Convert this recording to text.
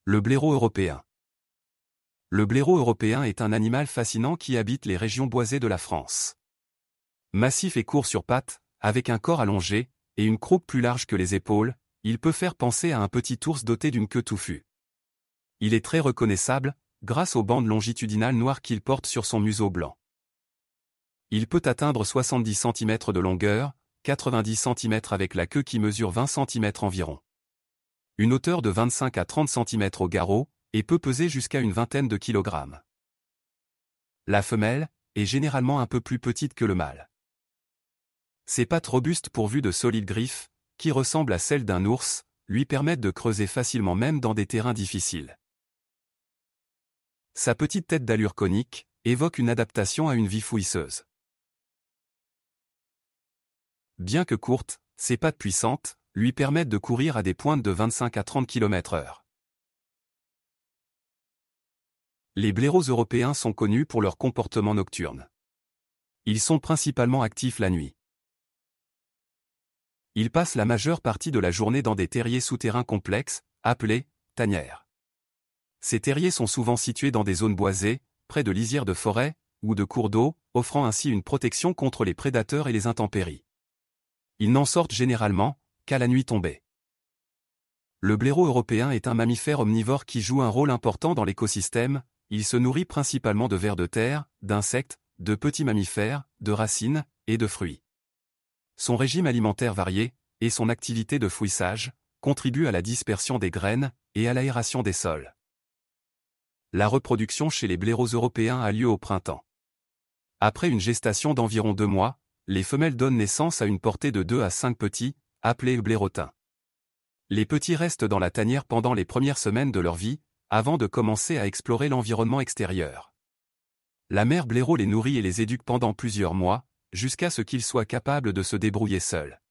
Le blaireau européen. Le blaireau européen est un animal fascinant qui habite les régions boisées de la France. Massif et court sur pattes, avec un corps allongé, et une croupe plus large que les épaules, il peut faire penser à un petit ours doté d'une queue touffue. Il est très reconnaissable, grâce aux bandes longitudinales noires qu'il porte sur son museau blanc. Il peut atteindre 70 cm de longueur, 90 cm avec la queue qui mesure 20 cm environ. Une hauteur de 25 à 30 cm au garrot, et peut peser jusqu'à une vingtaine de kilogrammes. La femelle est généralement un peu plus petite que le mâle. Ses pattes robustes pourvues de solides griffes, qui ressemblent à celles d'un ours, lui permettent de creuser facilement même dans des terrains difficiles. Sa petite tête d'allure conique évoque une adaptation à une vie fouisseuse. Bien que courtes, ses pattes puissantes lui permettent de courir à des pointes de 25 à 30 km/h. Les blaireaux européens sont connus pour leur comportement nocturne. Ils sont principalement actifs la nuit. Ils passent la majeure partie de la journée dans des terriers souterrains complexes, appelés tanières. Ces terriers sont souvent situés dans des zones boisées, près de lisières de forêt ou de cours d'eau, offrant ainsi une protection contre les prédateurs et les intempéries. Ils n'en sortent généralement qu'à la nuit tombée. Le blaireau européen est un mammifère omnivore qui joue un rôle important dans l'écosystème. Il se nourrit principalement de vers de terre, d'insectes, de petits mammifères, de racines et de fruits. Son régime alimentaire varié et son activité de fouissage contribuent à la dispersion des graines et à l'aération des sols. La reproduction chez les blaireaux européens a lieu au printemps. Après une gestation d'environ 2 mois, les femelles donnent naissance à une portée de 2 à 5 petits, appelés blairotins. Les petits restent dans la tanière pendant les premières semaines de leur vie, avant de commencer à explorer l'environnement extérieur. La mère blaireau les nourrit et les éduque pendant plusieurs mois, jusqu'à ce qu'ils soient capables de se débrouiller seuls.